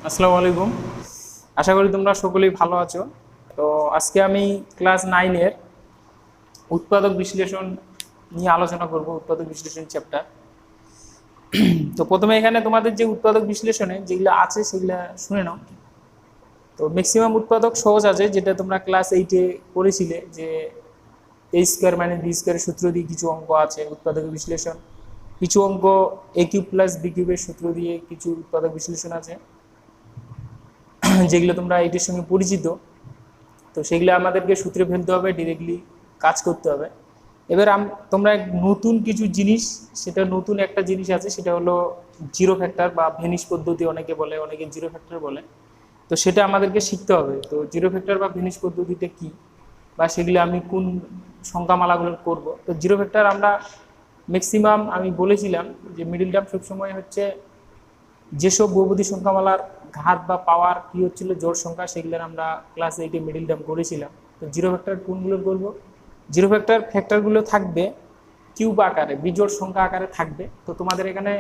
আসসালামু আলাইকুম। আশা করি তোমরা সকলেই ভালো আছো। তো আজকে আমি ক্লাস 9 এর উৎপাদক বিশ্লেষণ নিয়ে আলোচনা করব, উৎপাদক বিশ্লেষণ চ্যাপ্টার। তো প্রথমে এখানে তোমাদের যে উৎপাদক বিশ্লেষণে যেগুলো আছে সেগুলো শুনে নাও। তো ম্যাক্সিমাম উৎপাদক সহজ আছে, যেটা তোমরা ক্লাস 8-এ পড়েছিলে, যে এ স্কোয়ার মানে বি স্কোয়ারের সূত্র দিয়ে কিছু অঙ্ক আছে উৎপাদক বিশ্লেষণ, কিছু অঙ্ক এ কিউব প্লাস বি কিউবের সূত্র দিয়ে কিছু উৎপাদক বিশ্লেষণ আছে, যেগুলো তোমরা এইটির সঙ্গে পরিচিত। তো সেগুলো আমাদেরকে সূত্রে ফেলতে হবে, ডিরেক্টলি কাজ করতে হবে। এবার তোমরা নতুন কিছু জিনিস, সেটা নতুন একটা জিনিস আছে, সেটা হলো জিরো ফ্যাক্টর বা ভেনিস পদ্ধতি অনেকে বলে, অনেকে জিরো ফ্যাক্টর বলে। তো সেটা আমাদেরকে শিখতে হবে। তো জিরো ফ্যাক্টর বা ভেনিস পদ্ধতিটা কি, বা সেগুলো আমি কোন সংখ্যামালাগুলো করব। তো জিরো ফ্যাক্টর আমরা ম্যাক্সিমাম আমি বলেছিলাম যে মিডিল টার্ম সবসময় হচ্ছে যেসব বহুপদী সংখ্যামালার ঘাত বা পাওয়ার কি হচ্ছিল জোড় সংখ্যা, সেগুলোর আমরা ক্লাস 8-এ মিডিল টার্ম করেছিলাম। তো জিরো ফ্যাক্টর কোনগুলো বলবো? জিরো ফ্যাক্টরগুলো থাকবে কিউব আকারে, বিজোড় সংখ্যা আকারে থাকবে। তো তোমাদের এখানে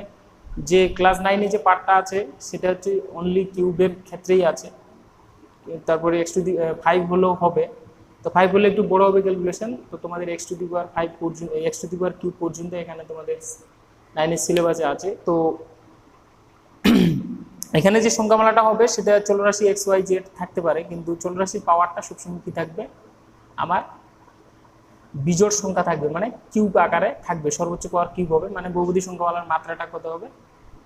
যে ক্লাস 9-এ যে পার্টটা আছে সেটা হচ্ছে অনলি কিউবের ক্ষেত্রেই আছে। তারপরে x⁵ হলেও হবে। তো 5 হলে একটু বড় হবে ক্যালকুলেশন। তো তোমাদের x⁵ পর্যন্ত, x⁵³ পর্যন্ত এখানে তোমাদের 9-এর সিলেবাসে আছে। তো এখানে যে সংখ্যামালাটা হবে সেটা চলরাশি XYZ থাকতে পারে, কিন্তু চলরাশির পাওয়ারটা সবসময় কি থাকবে? আমার বিজোড় সংখ্যা থাকবে, মানে কিউব আকারে থাকবে। সর্বোচ্চ পাওয়ার কিউব হবে, মানে বহুপদী সংখ্যামালার মাত্রাটা কত হবে?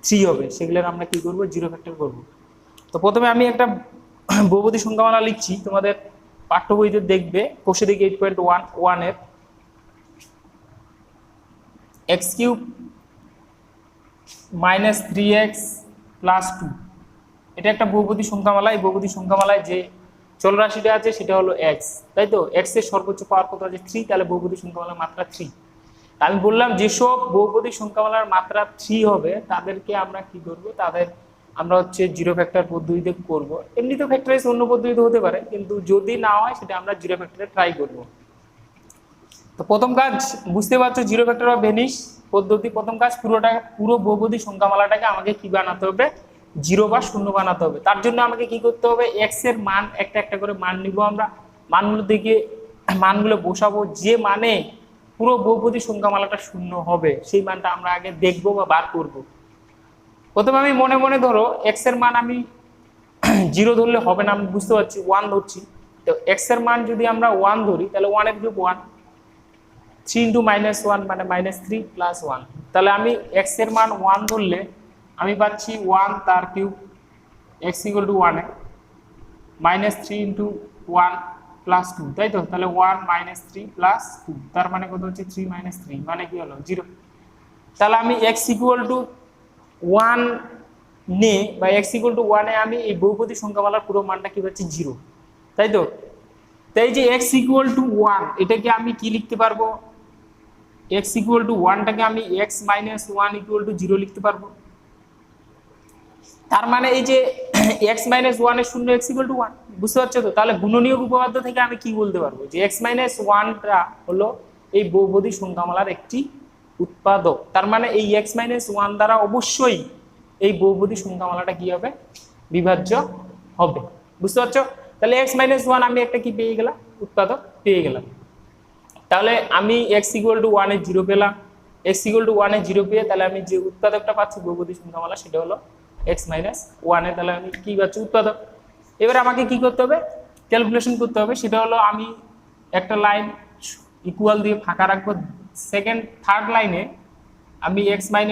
3 হবে। সেগুলোর আমরা কি করব? জিরো ফ্যাক্টর করব। তো প্রথমে আমি একটা বহুপদী সংখ্যামালা লিখছি। তোমাদের পাঠ্য বইতে দেখবে কোষে দিকে 8.1 এর x³ - 3x + 2, এটা একটা বহুপদী সংখ্যামালা। এই বহুপদী সংখ্যামালায় যে চলরাশিটা আছে সেটা হলো x, তাই তো? x এর সর্বোচ্চ পাওয়ার কত আছে? 3। তাহলে বহুপদী সংখ্যামালার মাত্রা 3। আমি বললাম যেসব বহুপদী সংখ্যামালার মাত্রা 3 হবে তাদেরকে আমরা কি করব? তাদের আমরা হচ্ছে জিরো ফ্যাক্টর পদ্ধতিতে করব। এমনি তো ফ্যাক্টরাইজ অন্য পদ্ধতিতে হতে পারে, কিন্তু যদি না হয় সেটা আমরা জিরো ফ্যাক্টরে ট্রাই করব। তো প্রথম কাজ বুঝতে পারছো, জিরো ফ্যাক্টর বা ভেনিস পদ্ধতি। প্রথম কাজ, পুরো বহুপদী সংখ্যামালাটাকে আমাকে কি বানাতে হবে? জিরো বা শূন্য বানাতে হবে। তার জন্য আমাকে কি করতে হবে? এক্স এর মান একটা একটা করে মান নিব আমরা, মানগুলো দিকে মানগুলো বসাবো। যে মানে পুরো বহুপদী সংখ্যামালাটা শূন্য হবে সেই মানটা আমরা আগে দেখবো বা বার করব। প্রথমে আমি মনে মনে ধরো এক্স এর মান আমি জিরো ধরলে হবে না, আমি বুঝতে পারছি, 1 ধরছি। তো এক্স এর মান যদি আমরা 1 ধরি তাহলে 1 এর কিউব 1, 3 × -1 মানে -3 + 1। তাহলে আমি x এর মান 1 ধরলে আমি পাচ্ছি 1 তার কিউব, x = 1 এ -3 × 1 + 2, তাই তো? তাহলে 1 - 3 + 2, তার মানে কত হচ্ছে? 3 - 3 মানে কি হলো? 0। তাহলে আমি x = 1 নে বা x = 1 এ আমি এই বহুপদী সংখ্যামালার পুরো মানটা কি পাচ্ছি? 0, তাই তো? তাই যে x = 1 এটাকে আমি কি লিখতে পারবো? x = 1 টাকে আমি x - 1 = 0 লিখতে পারবো। তার মানে এই যে x - 1 এর শূন্য, x = 1, বুঝতে পারছো তো? তাহলে গুণনীয়ক উপপাদ্য থেকে আমি কি বলতে পারবো? যে x - 1টা হলো এই বহুপদী সংখ্যামালার একটি উৎপাদক। তার মানে এই x - 1 দ্বারা অবশ্যই এই বহুপদী সংখ্যামালাটা কি হবে? বিভাজ্য হবে। বুঝতে পারছো? তাহলে x - 1 আমি একটা কি পেয়ে গেলাম? উৎপাদক পেয়ে গেলাম। তাহলে আমি x = 1 এ 0 পেলাম। x = 1 এ 0 পেয়ে তাহলে আমি যে উৎপাদকটা পাচ্ছি বহুপদী সংখ্যামালা সেটা হলো x - 1 এ। তাহলে আমি কি পাচ্ছি? উৎপাদক। এবার আমাকে কি করতে হবে? ক্যালকুলেশন করতে হবে। সেটা হলো আমি একটা লাইন ইকুয়াল দিয়ে ফাঁকা রাখবো। থার্ড লাইনে আমি x - 1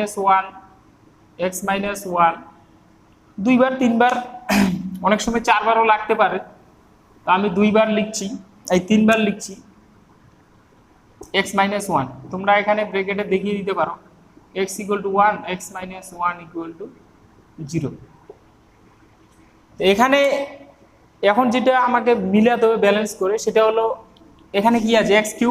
দুইবার তিনবার অনেক সময় 4বারও লাগতে পারে, তো আমি 2বার লিখছি, এই 3বার লিখছি x - 1। তোমরা এখানে ব্র্যাকেটে দেখিয়ে দিতে পারো x = 1, x - 1 = 0। তো এখানে এখন যেটা আমাকে মিলাতে হবে ব্যালেন্স করে সেটা হলো এখানে কি আছে? x³।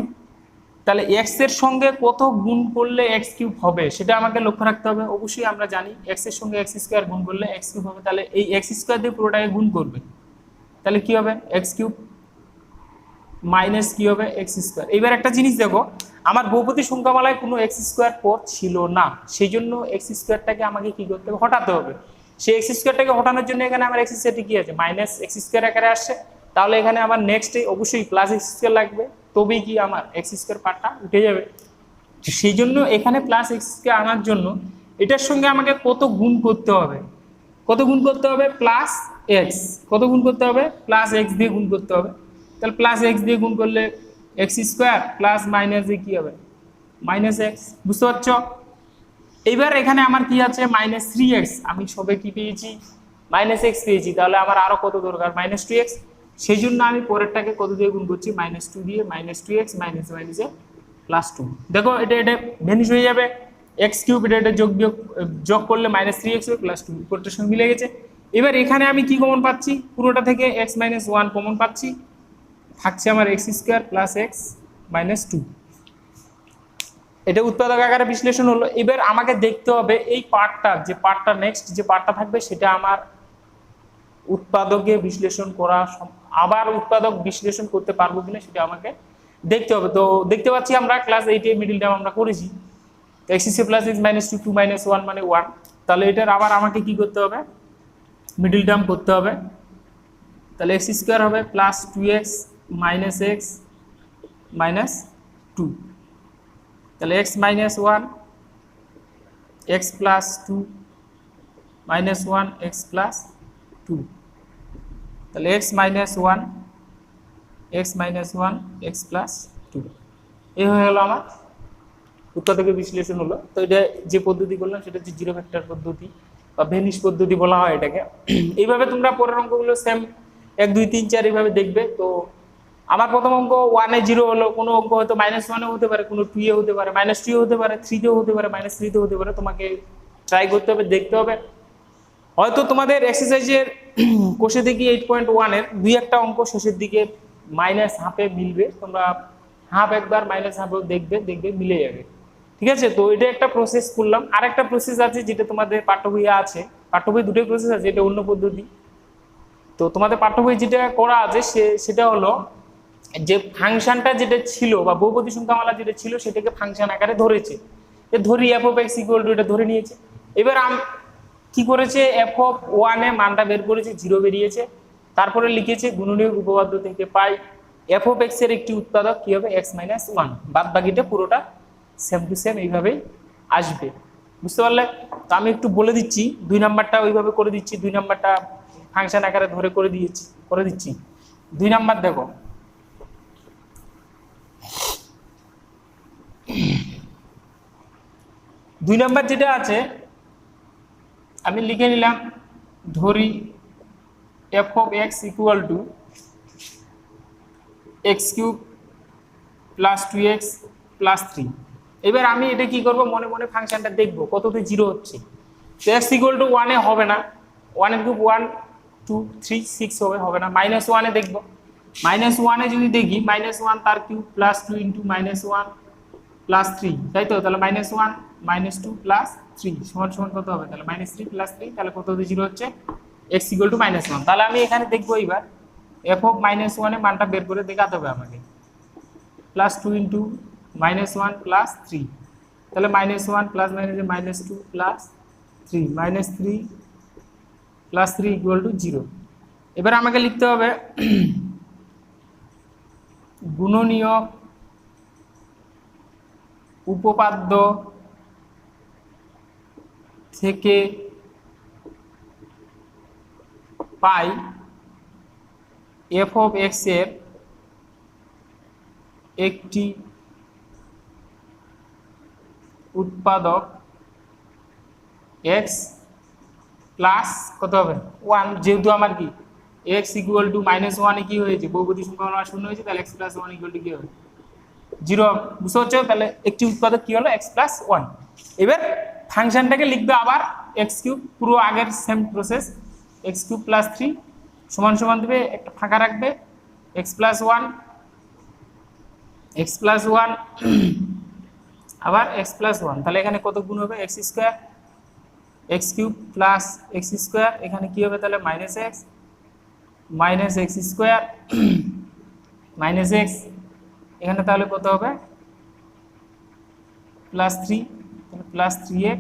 তাহলে x এর সঙ্গে কত গুণ করলে x³ হবে সেটা আমাকে লক্ষ্য রাখতে হবে। অবশ্যই আমরা জানি x এর সঙ্গে x² গুণ করলে x³ হবে। তাহলে এই x² দিয়ে পুরোটাকে গুণ করবে, তাহলে কি হবে? x³ মাইনাস কি হবে? x²। এবার একটা জিনিস দেখো, আমার বহুপদী সংখ্যামালায় কোনো x² পদ ছিল না, সেই জন্য x²টাকে আমাকে কি করতে হবে? হটাতে হবে। সেই এক্স স্কোয়ারটাকে হটানোর জন্য এখানে আমার এক্স স্কোয়ারটি কি আছে মাইনাস এক্স স্কোয়ার আকারে আসছে, তাহলে এখানে আমার নেক্সটে অবশ্যই প্লাস এক্স স্কোয়ার লাগবে, তবেই কি আমার এক্স স্কোয়ার পার্টটা উঠে যাবে। সেই জন্য এখানে প্লাস এক্স স্কোয়ার আনার জন্য এটার সঙ্গে আমাকে কত গুণ করতে হবে, কত গুণ করতে হবে প্লাস এক্স, কত গুণ করতে হবে প্লাস এক্স দিয়ে গুণ করতে হবে। তাহলে প্লাস এক্স দিয়ে গুণ করলে এক্স স্কোয়ার প্লাস মাইনাস দিয়ে কি হবে মাইনাস এক্স, বুঝতে পারছো। এইবার এখানে আমার কি আছে মাইনাস থ্রি এক্স, আমি সবে কি পেয়েছি মাইনাস এক্স পেয়েছি, তাহলে আমার আরো কত দরকার মাইনাস টু এক্স। সেই জন্য আমি পরেরটাকে কত দিয়ে গুণ করছি মাইনাস টু দিয়ে, মাইনাস টু এক্স মাইনাস মাইনাসে প্লাস টু। দেখো এটা এটা ভ্যানিশ হয়ে যাবে, এক্স কিউব এটা যোগ করলে মাইনাস থ্রি এক্স হবে প্লাস টু, উপরটার সঙ্গে মিলে গেছে। এবার এখানে আমি কি কমন পাচ্ছি পুরোটা থেকে এক্স মাইনাস ওয়ান কমন পাচ্ছি, থাকছে আমার x square plus x minus two. এটা উৎপাদক আকারে বিশ্লেষণ হলো। এবার আমাকে দেখতে হবে এই পার্টটা, যে পার্টটা নেক্সট যে পার্টটা থাকবে সেটা আমার উৎপাদকে বিশ্লেষণ করা, আবার উৎপাদক বিশ্লেষণ করতে পারবো কিনা সেটা আমাকে দেখতে হবে। তো দেখতে পাচ্ছি আমরা ক্লাস 8 এ মিডল টার্ম আমরা করেছি, x square plus x minus two, two minus one মানে ওয়ান। তাহলে এটার আবার আমাকে কি করতে হবে মিডল টার্ম করতে হবে। তাহলে এক্স স্কোয়ার হবে plus two x minus x minus two, তাহলে x minus one x plus two minus one x plus two, তাহলে x minus one x minus one x plus two. এই হয়ে গেল আমার উৎপাদকের বিশ্লেষণ হলো। তো এটা যে পদ্ধতি করলাম সেটা হচ্ছে জিরো ভেক্টর পদ্ধতি বা ভেনিশ পদ্ধতি বলা হয় এটাকে। এইভাবে তোমরা পরের অঙ্কগুলো সেম 1 2 3 4 এইভাবে দেখবে। তো আমার প্রথম অঙ্ক 1 এ 0 হলো, কোনো অঙ্ক হয়তো -1 এ হতে পারে, কোনো 2 এ হতে পারে, -2 এ হতে পারে, 3 তেও হতে পারে, -3 তেও হতে পারে। তোমাকে ট্রাই করতে হবে, দেখতে হবে। হয়তো তোমাদের এক্সারসাইজের কোষে দেখি 8.1 এর দুই একটা অঙ্ক শেষের দিকে মাইনাস হাফে মিলবে, তোমরা হাফ একবার মাইনাস হাফেও দেখবে মিলে যাবে, ঠিক আছে। তো এটা একটা প্রসেস করলাম। আর একটা প্রসেস আছে যেটা তোমাদের পাঠ্য বইয়ে আছে, পাঠ্য বই দুটোই প্রসেস আছে, এটা অন্য পদ্ধতি। তো তোমাদের পাঠ্য বই যেটা করা আছে সেটা হলো যে ফাংশনটা যেটা ছিল বা বহুপদী সংখ্যামালা যেটা ছিল সেটাকে ফাংশন আকারে ধরেছে, ধরি F of x equal to এটা ধরে নিয়েছে। এবার কি করেছে এফ অফ ওয়ান এ মানটা বের করেছে, 0 বেরিয়েছে, তারপরে লিখেছে গুণনীয়ক উপপাদ্য থেকে পাই এফ অফ এক্স এর একটি উৎপাদক কি হবে এক্স মাইনাস ওয়ান, বাদ বাকিটা পুরোটা সেম টু সেম এইভাবেই আসবে, বুঝতে পারলে। তো আমি একটু বলে দিচ্ছি, 2 নাম্বারটা ওইভাবে করে দিচ্ছি, 2 নাম্বারটা ফাংশন আকারে ধরে করে দিচ্ছি। 2 নাম্বার দেখো, দুই নাম্বার যেটা আছে আমি লিখে নিলাম, ধরি F of x equal to x cube plus 2x plus 3। এবার আমি এটা কি করব, মনে মনে ফাংশনটা দেখবো কততে 0 হচ্ছে। তো এক্স ইকুয়াল টু 1 এ হবে না, 1 এর কিউব 1 2 3 6 হবে না, -1 এ দেখবো। -1 এ যদি দেখি -1 তার কিউব প্লাস 2 ইন্টু -1 প্লাস 3, তাই তো। তাহলে -1 -2 প্লাস 3 সমান সমান কত হবে, তাহলে -3 প্লাস 3, তাহলে কত হতে 0 হচ্ছে x ইকুয়াল টু -1। তাহলে আমি এখানে দেখবো এবার f অফ -1 এর মানটা বের করে দেখাতে হবে আমাকে, প্লাস 2 ইন্টু -1 প্লাস 3, তাহলে -1 প্লাস মাইনাসে -2 প্লাস 3, -3 প্লাস 3 ইকুয়াল টু 0। এবার আমাকে লিখতে হবে গুণনীয়ক উপপাদ্য থেকে পাই এফ অফ এক্স এর একটি উৎপাদক এক্স প্লাস কত হবে 1, যেহেতু আমার কি এক্স ইকুয়াল টু -1 এ কি হয়েছে বহুপদী সংখ্যা 0 হয়েছে, তাহলে x প্লাস 1 ইকুয়াল টু কি হবে 0, বুঝতে পারছো। তাহলে একটি উৎপাদক কি হলো x প্লাস 1। এবার ফাংশনটাকে লিখবে আবার x কিউব, পুরো আগের same process, x cube plus 3 সমান সমান দেবে, একটা ফাঁকা রাখবে x প্লাস 1 আবার x প্লাস 1, তাহলে এখানে কত গুণ হবে x square, x cube plus x square, এখানে কি হবে তাহলে -x স্কয়ার -x, এখানে তাহলে কত হবে প্লাস 3, তাহলে প্লাস 3x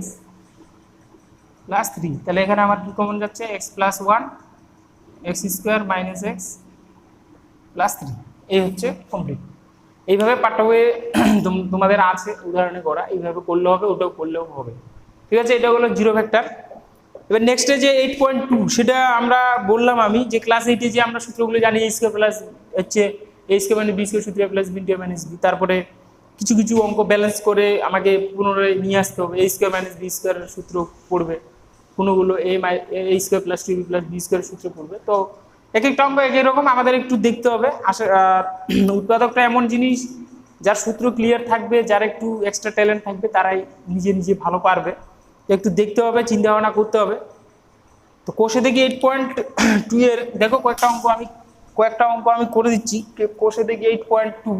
প্লাস 3, তাহলে এখানে আমার কি কমন যাচ্ছে, x plus 1 x square minus x plus 3। এই হচ্ছে কমপ্লিট। এইভাবে পার্ট বইয়ে তোমাদের আছে উদাহরণে করা, এইভাবে করলেও হবে, ওটাও করলেও হবে, ঠিক আছে। এটা হলো জিরো ভেক্টর। এবার নেক্সটে যে 8.2, সেটা আমরা বললাম আমি যে ক্লাস 8-এ যে আমরা সূত্রগুলো জানি, এ স্কোয়ার প্লাস হচ্ছে এ স্কোয়ার মানে বি স্কোয়ার সূত্র plus b into minus b, তারপরে কিছু কিছু অঙ্ক ব্যালেন্স করে আমাকে পুনরায় নিয়ে আসতে হবে, এ স্কোয়ার মাইনাস বি স্কোয়ারের সূত্র পড়বে, কোনোগুলো a square plus two b plus b স্কোয়ারের সূত্র পড়বে। তো এক একটা অঙ্ক একই রকম আমাদের একটু দেখতে হবে। উৎপাদকটা এমন জিনিস, যার সূত্র ক্লিয়ার থাকবে, যার একটু এক্সট্রা ট্যালেন্ট থাকবে, তারাই নিজে নিজে ভালো পারবে। একটু দেখতে হবে, চিন্তা ভাবনা করতে হবে। তো কোষে দেখি 8.2 এর দেখো কয়েকটা অঙ্ক আমি করে দিচ্ছি। কোষে দেখি 8.2,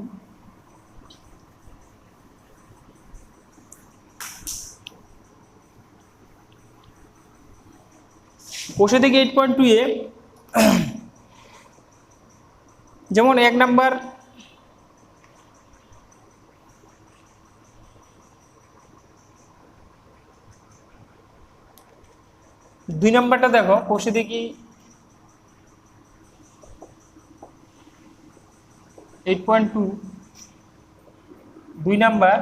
কোষে দেখি 8.2 এ যেমন 1 নাম্বার দুই নাম্বারটা দেখো, কোষে দেখি 8.2 2 number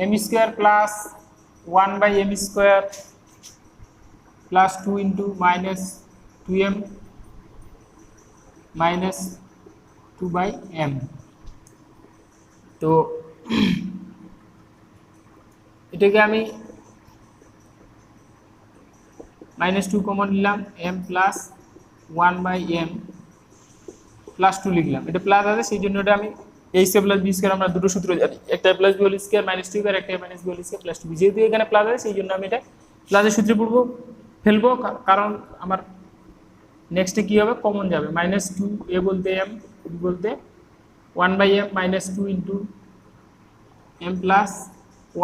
m square plus 1/m square plus 2 into minus 2m minus 2/m। তো এটাকে আমি -2 কমন নিলাম, m প্লাস 1/m প্লাস 2 লিখলাম। এটা প্লাস আছে, সেই জন্য এটা আমি a square plus b square, আমরা দুটো সূত্র জানি, একটা plus b whole square minus 2 আর একটা minus b whole square plus 2। যেহেতু এখানে প্লাস আছে, সেই জন্য আমি এটা প্লাসের সূত্রে ফেলবো, কারণ আমার নেক্সটে কি হবে, কমন যাবে। -2 a বলতে m, b বলতে 1/m minus 2 into m plus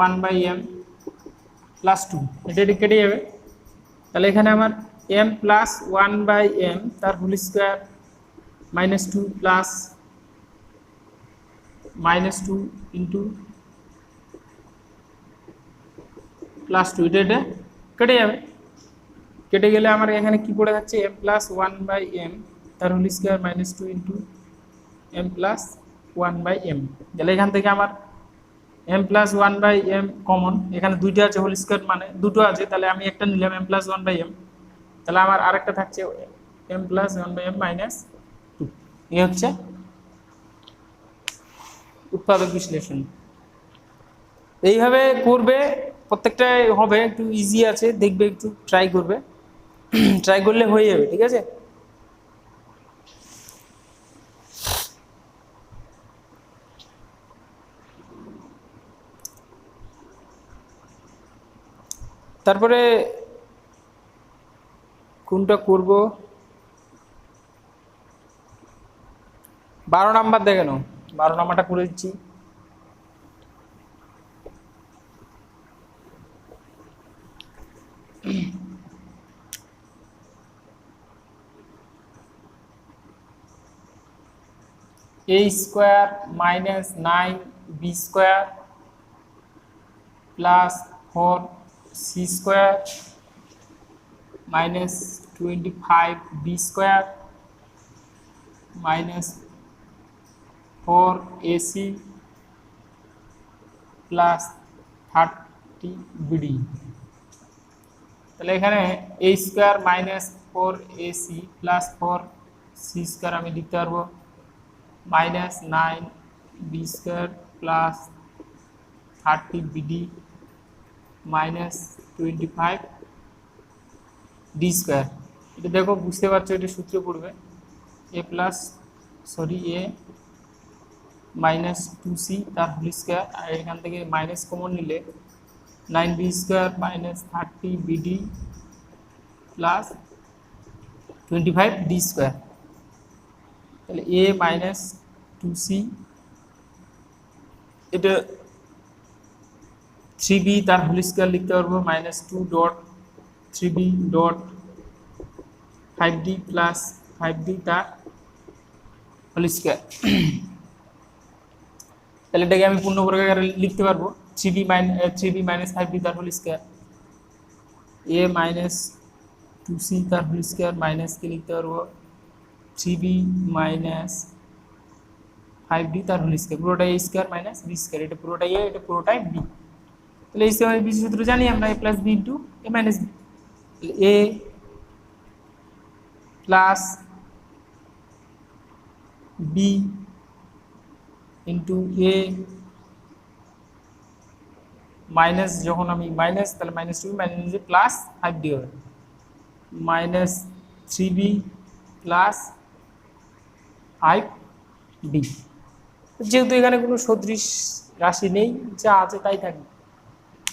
1/m plus 2, এটা কেটে যাবে। তাহলে এখানে আমার m প্লাস 1/m তার whole square minus 2 plus -2 into plus 2, এটা কেটে যাবে। কেটে গেলে আমার এখানে কি পড়ে যাচ্ছে, m প্লাস 1/m তার whole square minus 2 into m plus 1/m। তাহলে এখান থেকে আমার m প্লাস 1/m কমন, এখানে দুইটা আছে, হোল স্কয়ার মানে দুটো আছে, তাহলে আমি একটা নিলাম m প্লাস 1/m, তাহলে আমার আরেকটা থাকছে m প্লাস 1/m মাইনাস 2। এই হচ্ছে উৎপাদক বিশ্লেষণ। এইভাবে করবে, প্রত্যেকটাই হবে, একটু ইজি আছে, দেখবে, একটু ট্রাই করবে, ট্রাই করলে হয়ে যাবে, ঠিক আছে। তারপরে কোনটা করব, 12 নাম্বার দেখে নাও, 12 নাম্বারটা করে দিচ্ছি। a square minus 9b square plus 4c square minus 25b square minus 4ac plus 30bd। তাহলে এখানে a square minus 4ac plus 4c square আমি লিখতে পারবো minus 9b square plus 30bd minus 25d square. এটা দেখো, বুঝতে পারছো, এটা সূত্র পড়বে a মাইনাস 2c তার হোল স্কোয়ার, আর এখান থেকে মাইনাস কমন নিলে 9b square minus 30bd plus 25d square. তাহলে a মাইনাস 2c, এটা 3b তার হোল স্কয়ার লিখতে পারবো minus 2.3b dot 5d plus 5d তার হোল স্কয়ার। তাহলে এটাকে আমি পূর্ণবর্গ আকারে লিখতে পারবো 3b মাইনাস 5b তার whole square, a minus 2c তার হোল স্কয়ার মাইনাস কি লিখতে পারবো 3b মাইনাস 5d তার হোল স্কয়ার, পুরোটাই a square minus b square, এটা পুরোটাই a, এটা পুরোটাই b। তাহলে এই সময় বি সূত্র জানি আমরা, a plus b into a minus b, a plus b into a minus, যখন আমি মাইনাস তাহলে মাইনাস 2 মাইনাস প্লাস 5d হবে, মাইনাস 3b প্লাস 5d। যেহেতু এখানে কোনো সদৃশ রাশি নেই, যা আছে তাই থাকবে।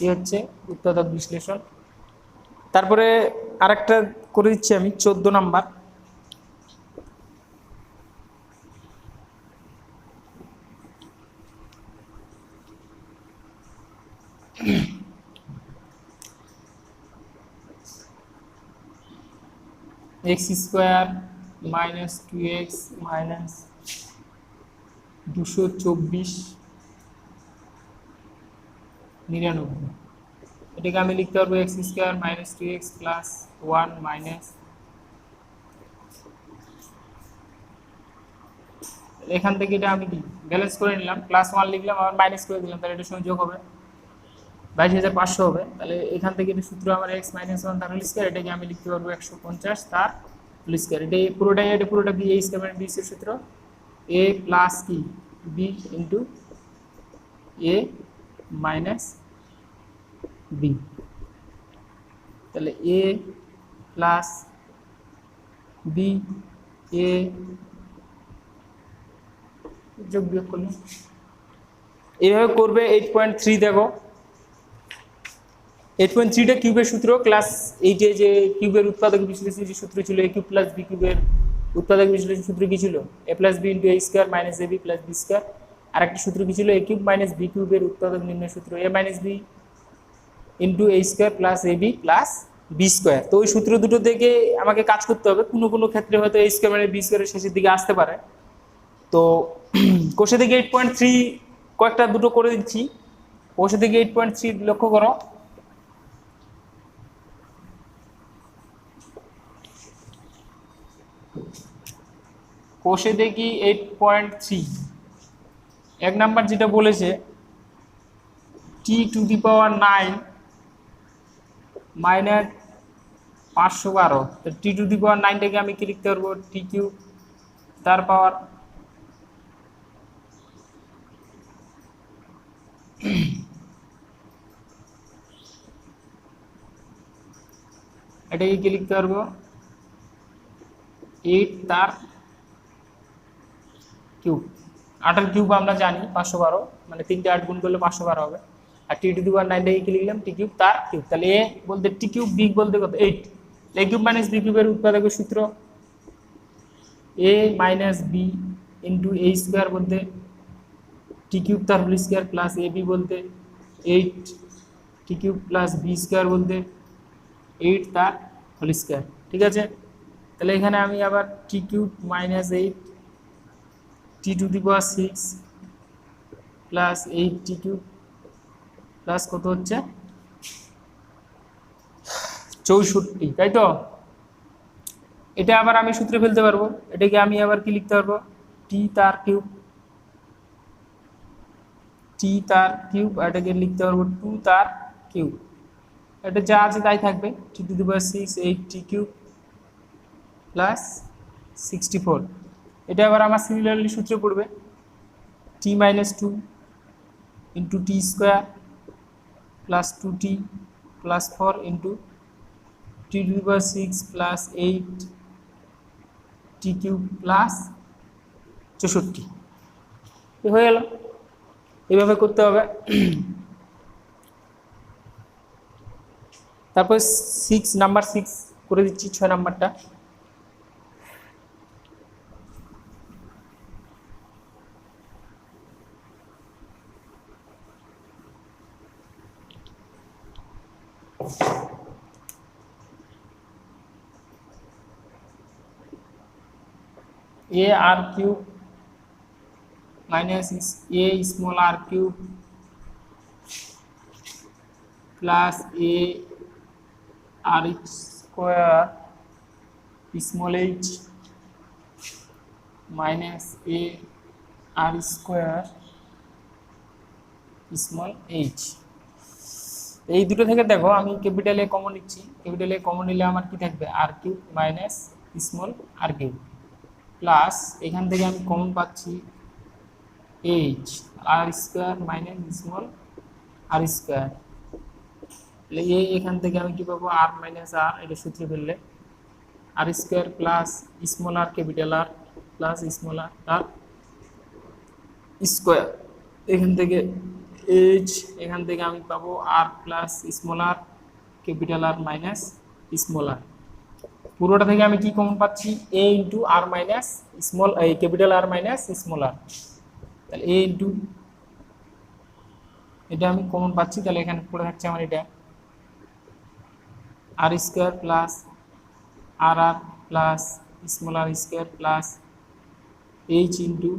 এই হচ্ছে উৎপাদক বিশ্লেষণ। তারপরে আরেকটা করে দিচ্ছি আমি 14 number. x square minus 2x minus 224 99, এটাকে আমি লিখতে পারবো x square minus 2x plus 1 minus, এখান থেকে এটা আমি কি ব্যালেন্স করে নিলাম, প্লাস 1 লিখলাম আবার মাইনাস করে দিলাম, তাহলে এটা সঙ্গে যোগ হবে 22,500 হবে। তাহলে এখান থেকে এটা সূত্র আমার x মাইনাস 1 তার হোল স্কয়ার, এটাকে আমি লিখতে পারবো 150 তার হোল স্কয়ার, এটা পুরোটা b, a স্কয়ার মানে b এর সূত্র a প্লাস কি b into a minus b, তাহলে a প্লাস b a যোগ বিয়োগ করলে এইভাবে করবে। 8.3 দেখো 8.3টা কিউবের সূত্র, ক্লাস 8-এ যে কিউবের উৎপাদক বিশ্লেষণ যে সূত্র ছিল a কিউব প্লাস b কিউবের উৎপাদক বিশ্লেষণ সূত্র কি ছিল a plus b into a square minus ab plus b square, আর একটা সূত্র কি ছিল a কিউব মাইনাস b কিউবের উৎপাদক নির্ণয় সূত্র a minus b into a square plus ab plus b square. তো ওই সূত্র দুটো থেকে আমাকে কাজ করতে হবে, কোনো কোনো ক্ষেত্রে হয়তো a স্কয়ার মানে b স্কয়ারের শেষের দিকে আসতে পারে। তো কোষে থেকে 8.3 কয়েকটা দুটো করে দিচ্ছি, কোষে থেকে 8.3 লক্ষ্য করো, কোষে দেখি 8.3 এক নাম্বার যেটা বলেছে t two the power 9 minus 512, তো t টু দি পাওয়ার 9টাকে আমি কি লিখতে পারবো t কিউব তার পাওয়ার এটাকে কি লিখতে পারবো 8 তার কিউব, 8 এর কিউব আমরা জানি 512, মানে 3টে 8 গুণ করলে 512 হবে, আর টি টু দি পাওয়ার 9টাকে কি লিখলাম টি কিউব তার কিউব, তাহলে a বলতে টি কিউব b বলতে কত 8, a কিউব মাইনাস b কিউবের উৎপাদকের সূত্র a minus b into a square বলতে টি কিউব তার হোল স্কয়ার প্লাস ab বলতে 8 t cube plus b square বলতে 8 তার হোল স্কয়ার। ঠিক আছে, তাহলে এখানে আমি আবার t cube minus 8 t to the power 6 plus 8 t cube plus কত হচ্ছে 64, তাই তো? এটা আবার আমি সূত্রে ফেলতে পারবো, এটাকে আমি আবার কি লিখতে পারবো টি তার কিউব আর এটাকে লিখতে পারবো 2 তার কিউব, এটা যা আছে তাই থাকবে t to the power 6 8 t cube plus 64। এটা আবার আমার সিমিলারলি সূত্রে পড়বে t minus 2 into t square plus 2t plus 4 into t to the power 6 plus 8 t cube plus 64 হয়ে গেল। এইভাবে করতে হবে। তারপর নাম্বার 6 করে দিচ্ছি, 6 নাম্বারটা a r cube minus a small r cube plus a r square small h minus a r square small h. এই দুটো থেকে দেখো আমি ক্যাপিটাল এ কমন নিচ্ছি, ক্যাপিটাল এ কমন নিলে আমার কি থাকবে r cube minus small r cube plus এখান থেকে আমি কমন পাচ্ছি h r square minus small r square. এখান থেকে আমি কি পাবো আর মাইনাস আর, এটা সূত্রে ফেললে আর স্কোয়ার প্লাস স্মল আর ক্যাপিটাল আর প্লাস স্মল আর তার স্কোয়ার। এখান থেকে এইচ, এখান থেকে আমি পাবো আর প্লাস স্মল আর ক্যাপিটাল আর মাইনাস স্মল আর। পুরোটা থেকে আমি কি কমন পাচ্ছি এ ইন্টু আর মাইনাস স্মল এই ক্যাপিটাল আর মাইনাস স্মল আর, তাহলে এ ইন্টু এটা আমি কমন পাচ্ছি, তাহলে এখানে পড়ে থাকছে আমার এটা আর স্কোয়ার প্লাস আর আর plus small r square plus H into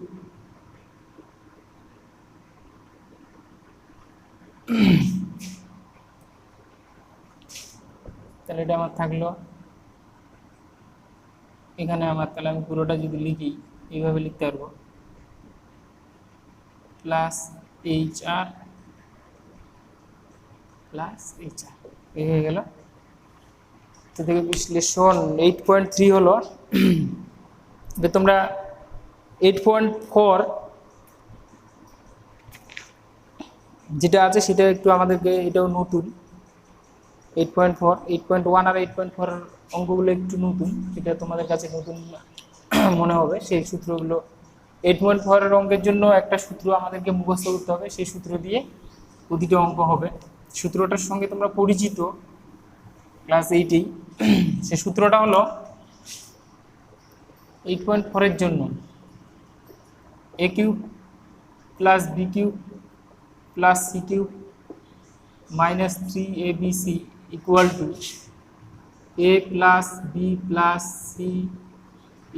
তাহলে এটা আমার থাকলো এখানে আমার, তাহলে আমি পুরোটা যদি লিখি এইভাবে লিখতে পারবো plus H R plus H R, এই হয়ে গেল। তো থেকে বিশ্লেষণ 8.3 হলো। এবার তোমরা 8.4 যেটা আছে সেটা একটু আমাদেরকে, এটাও নতুন 8.4, 8.1 আর 8.4 অঙ্কগুলো একটু নতুন, সেটা তোমাদের কাছে নতুন মনে হবে। সেই সূত্রগুলো 8.4 এর অঙ্কের জন্য একটা সূত্র আমাদেরকে মুখস্থ করতে হবে, সেই সূত্র দিয়ে প্রতিটা অঙ্ক হবে। সূত্রটার সঙ্গে তোমরা পরিচিত ক্লাস 8এই। সে সূত্রটা হলো 8.4 এর জন্য a cube plus b cube plus c cube minus 3abc equal to a plus b plus c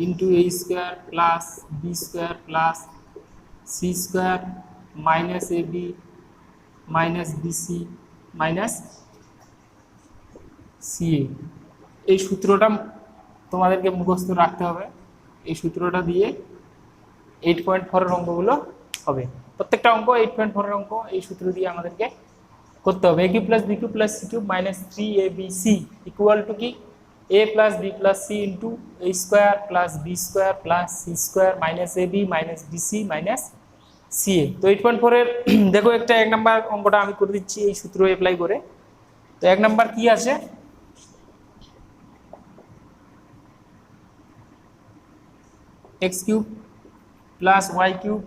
into A square plus b square plus c square minus A b minus bc minus ca. এই সূত্রটা তোমাদেরকে মুখস্থ রাখতে হবে। এই সূত্রটা দিয়ে 8.4 এর অঙ্কগুলো হবে। প্রত্যেকটা অঙ্ক 8.4 এর অঙ্ক এই সূত্র দিয়ে আমাদেরকে করতে হবে। A cube plus b cube plus c cube minus 3abc equal to কি a plus b plus c into A square plus b square plus c square minus A b minus bc minus ca. তো 8.4 এর দেখো একটা 1 নম্বর অঙ্কটা আমি করে দিচ্ছি এই সূত্র অ্যাপ্লাই করে। তো 1 নম্বর কি আছে, x cube plus y cube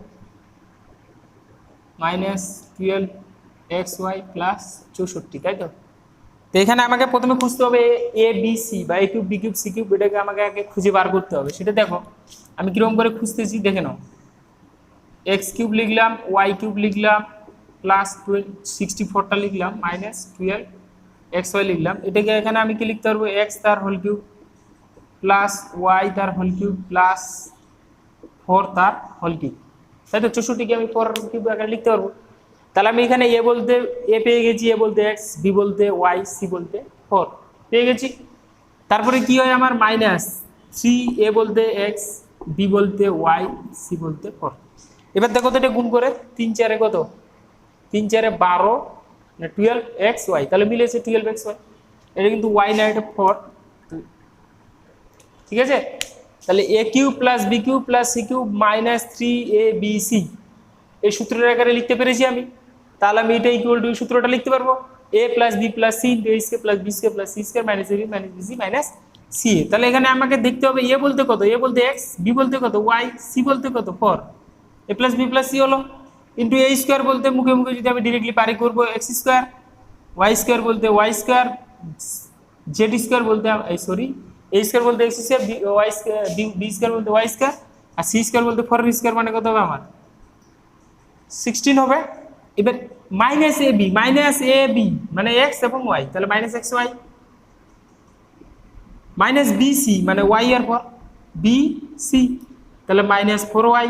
minus 12xy plus 64, তাই তো? তো এখানে আমাকে প্রথমে খুঁজতে হবে এ বি সি বা a cube b cube c cube, এটাকে আমাকে আগে খুঁজে বার করতে হবে। সেটা দেখো আমি কিরকম করে খুঁজতেছি দেখে নাও। এক্স কিউব লিখলাম, ওয়াই কিউব লিখলাম, প্লাস 64টা লিখলাম, মাইনাস 12xy লিখলাম। এটাকে এখানে আমি কি লিখতে পারবো এক্স তার হোল কিউব প্লাস ওয়াই তার হোল কিউব প্লাস 4 তার হোল কিউব, তাই তো? 64কে আমি 4 কিউব আকারে লিখতে পারবো। তাহলে আমি এখানে এ বলতে এ পেয়ে গেছি, এ বলতে এক্স, বি বলতে ওয়াই, সি বলতে 4 পেয়ে গেছি। তারপরে কি হয় আমার মাইনাস 3, এ বলতে এক্স, বি বলতে ওয়াই, সি বলতে 4। এবার দেখো তো এটা গুণ করে 3 4 কত, 3 4 12 না 12xy, তাহলে মিলেছে 12xy। এটা কিন্তু ওয়াই না, এটা 4, ঠিক আছে? তাহলে a cube plus b cube plus c cube minus 3abc এই সূত্রের আকারে লিখতে পেরেছি আমি। তাহলে আমি এটা ইকুয়াল টু সূত্রটা লিখতে পারবো a plus b plus c into a square plus b square plus c square minus A b minus bc minus C a. তাহলে এখানে আমাকে দেখতে হবে এ বলতে কত, এ বলতে এক্স, বি বলতে কত ওয়াই, সি বলতে কত 4, a plus b plus c হলো ইন্টু এ স্কয়ার বলতে মুখে মুখে যদি আমি ডিরেক্টলি পারি করবো এক্স স্কয়ার, ওয়াই স্কয়ার বলতে ওয়াই স্কয়ার, জেড স্কয়ার বলতে সরি এ স্কয়ার বলতে x square, y square b square বলতে ওয়াই স্কয়ার, আর সি স্কয়ার বলতে 4 স্কয়ার মানে কত হবে আমার 16 হবে। এবার মাইনাস এ বি মানে এক্স এবং ওয়াই, তাহলে minus X Y, minus B C মানে ওয়াই এর পর বি সি, তাহলে minus 4y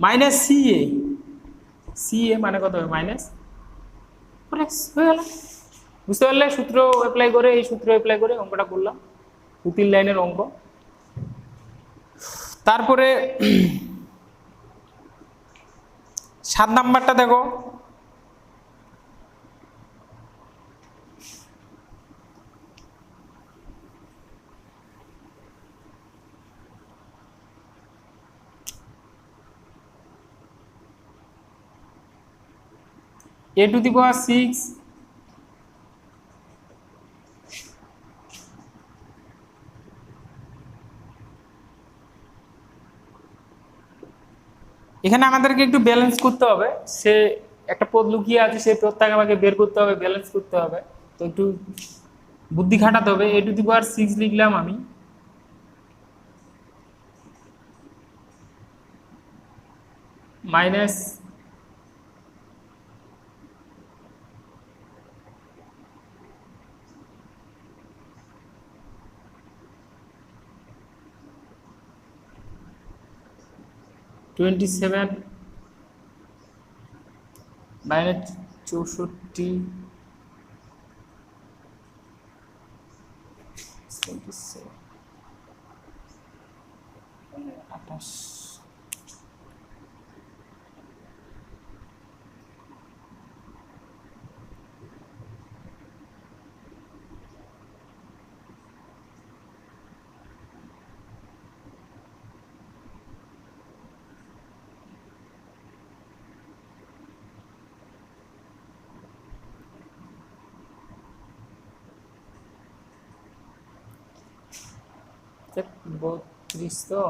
minus C A, C A মানে কত হবে মাইনাস 4x হয়ে গেল। বুঝতে পারলে? সূত্র অ্যাপ্লাই করে, এই সূত্র অ্যাপ্লাই করে অঙ্কটা করলাম, 2-3 লাইনের অঙ্ক। তারপরে 7 নাম্বারটা দেখো, a টু দি পাওয়ার 6 এখানে আমাদেরকে একটু ব্যালেন্স করতে হবে। সে একটা পদ লুকিয়ে আছে, সেই পদটাকে আমাকে বের করতে হবে, ব্যালেন্স করতে হবে। তো একটু বুদ্ধি খাটাতে হবে। a টু দি পাওয়ার 6 লিখলাম আমি, মাইনাস -27 মাইনাস 64 28 32 তো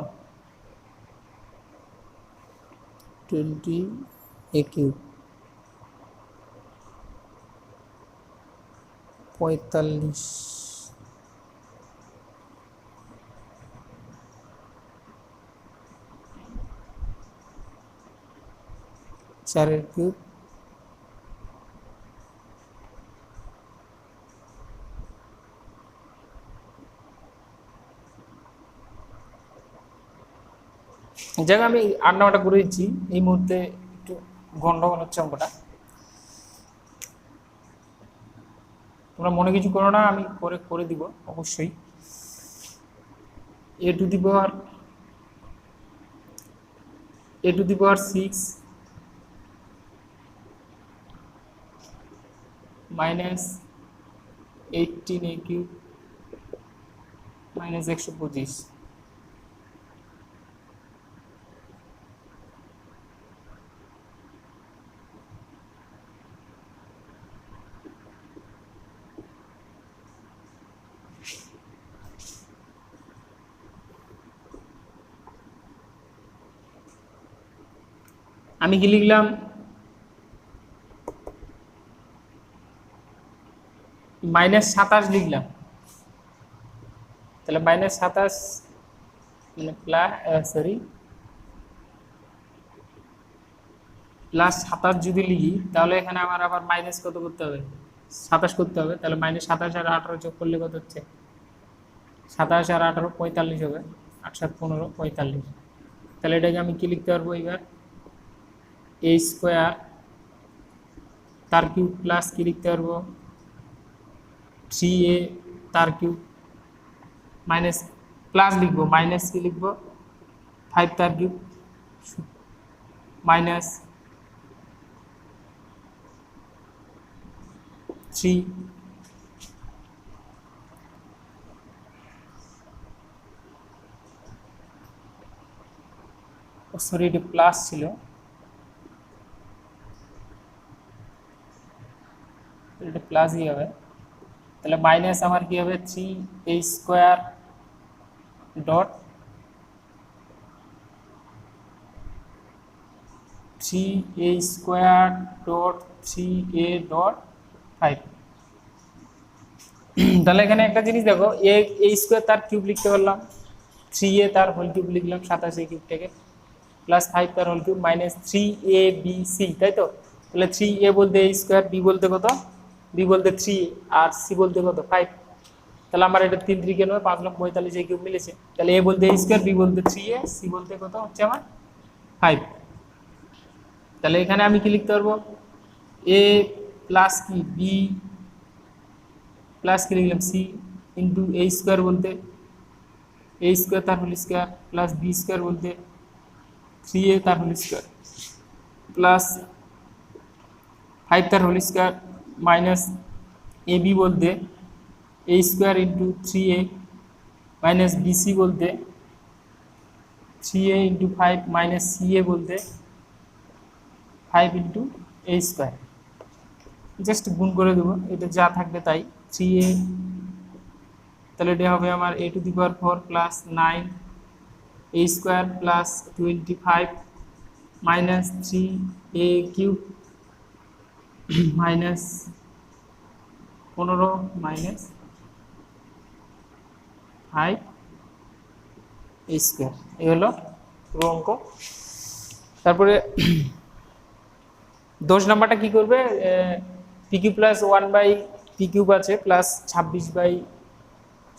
20 কিউব 45 4 কিউব জায়গা আমি 8-9টা করে দিচ্ছি। এই মুহূর্তে একটু গন্ডগোল হচ্ছে অঙ্কটা, তোমরা মনে কিছু করো না, আমি করে দিব অবশ্যই। a two the power 6 minus 18 a cube minus 125। আমি কি লিখলাম, -27 লিখলাম। তাহলে -27 মানে +27 যদি লিখি, তাহলে এখানে আমার আবার মাইনাস কত করতে হবে, 27 করতে হবে। তাহলে -27 আর 18 যোগ করলে কত হচ্ছে, 27 আর 18 45 হবে, 8 7 15 45। তাহলে এটাকে আমি কি লিখতে পারবো এবার, a স্কোয়ার তার কিউব প্লাস কি লিখতে পারবো 3a তার কিউব মাইনাস প্লাস লিখবো, মাইনাস কি লিখবো 5 তার কিউব মাইনাস 3 সরি এটি প্লাস ছিল, এটা প্লাসই হবে। তাহলে মাইনাস আমার কি হবে 3a square dot 3a square dot 3a dot 5। তাহলে এখানে একটা জিনিস দেখো, a স্কোয়ার তার কিউব লিখতে পারলাম, 3a তার হোল কিউব লিখলাম 27 কিউবটাকে, প্লাস 5 তার হোল কিউব মাইনাস 3abc, তাই তো? তাহলে 3a বলতে a স্কোয়ার, b বলতে কত, b বলতে 3 আর c বলতে কত 5। তাহলে আমার এটা 3 3 কেন 5 লক্ষ 45 কিউব মিলেছে। তাহলে a বলতে a স্কোয়ার, b বলতে 3a, c বলতে কত হচ্ছে আমার 5। তাহলে এখানে আমি কি লিখতে পারবো, এ প্লাস কি বি প্লাস কি লিখলাম সি ইন্টু এ স্কোয়ার বলতে এ স্কোয়ার তার whole square plus b square বলতে 3a তার হোল স্কোয়ার প্লাস 5 তার whole square minus A B বলতে a square into 3a minus BC বলতে 3a ইন্টু 5 মাইনাস সিএ বলতে 5 ইন্টু এ স্কোয়ার। জাস্ট গুণ করে দেবো, এটা যা থাকবে তাই। 3a তাহলে এটা হবে আমার a two the power 4 plus 9 a square plus 25 minus 3a cube minus 15 minus 5 a square. এই হলো পুরো অঙ্ক। তারপরে 10 নাম্বারটা কি করবে, pq plus 1 by P cube আছে প্লাস 26 বাই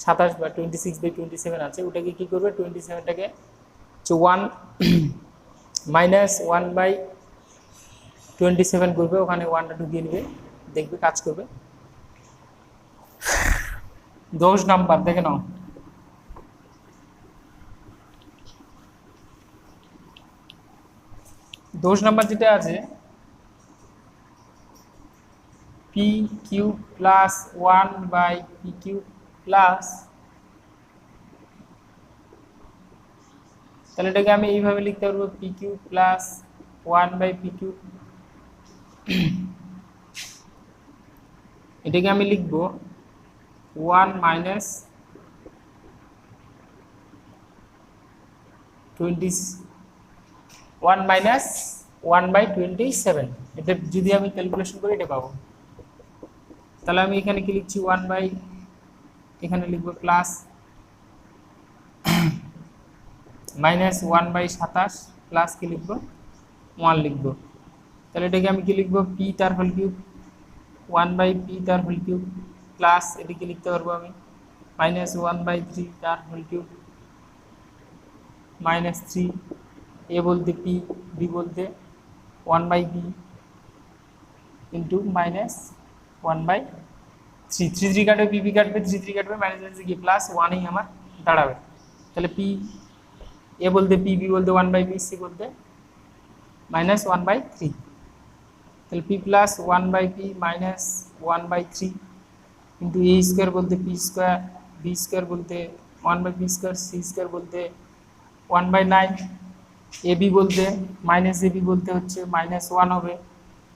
27 বা 26 বাই 27 আছে, ওটাকে কি করবে 27টাকে 1 মাইনাস 1 বাই 27 করবে, ওখানে 1টা ঢুকিয়ে নেবে, দেখবে কাজ করবে। 10 নাম্বার দেখে নাও, দশ নাম্বার যেটা আছে P Q plus 1 by P Q plus, তাহলে এটাকে আমি এইভাবে লিখতে পারবো P Q plus 1 by P Q, এটাকে আমি লিখবো 1 মাইনাস 1 মাইনাস 1 বাই 27। এটা যদি আমি ক্যালকুলেশন করি এটা পাবো। তাহলে আমি এখানে কি লিখছি 1 বাই, এখানে লিখবো প্লাস মাইনাস 1 বাই 27 প্লাস কি লিখবো 1 লিখবো। তাহলে এটাকে আমি কি লিখবো পি তার হোল কিউব 1 বাই পি তার হোল কিউব প্লাস এটাকে লিখতে পারবো আমি মাইনাস 1 বাই 3 তার হোল কিউব মাইনাস 3 এ বলতে পি বি বলতে 1 by B into minus 1 by 3 3 3 কাটবে পি কাটবে 3 3 কাটবে মাইনাস মাইনাস কি প্লাস 1ই আমার দাঁড়াবে। তাহলে পি এ বলতে পি বি বলতে 1 বাই বি সি বলতে মাইনাস 1 বাই 3। তাহলে P plus 1 by P minus 1 by 3 into A square বলতে পি স্কোয়ার বি স্কোয়ার বলতে 1 by P square C square বলতে 1 বাই 9 এ বি বলতে মাইনাস এ বি বলতে হচ্ছে minus 1 হবে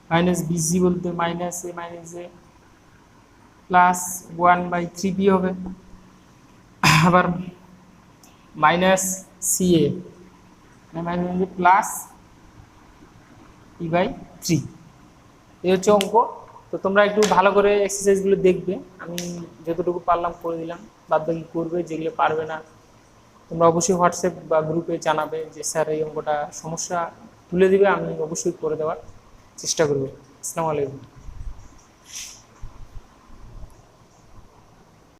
মাইনাস বিসি বলতে minus A plus 1 by 3 B হবে আবার minus C A minus plus P by 3। এই হচ্ছে অঙ্ক। তো তোমরা একটু ভালো করে এক্সারসাইজগুলো দেখবে, আমি যতটুকু পারলাম করে দিলাম, বাদ বাকি করবে, যেগুলো পারবে না তোমরা অবশ্যই হোয়াটসঅ্যাপ বা গ্রুপে জানাবে যে স্যার এই অঙ্কটা সমস্যা তুলে দিবে, আমি অবশ্যই করে দেওয়ার চেষ্টা করব। আসসালামু আলাইকুম।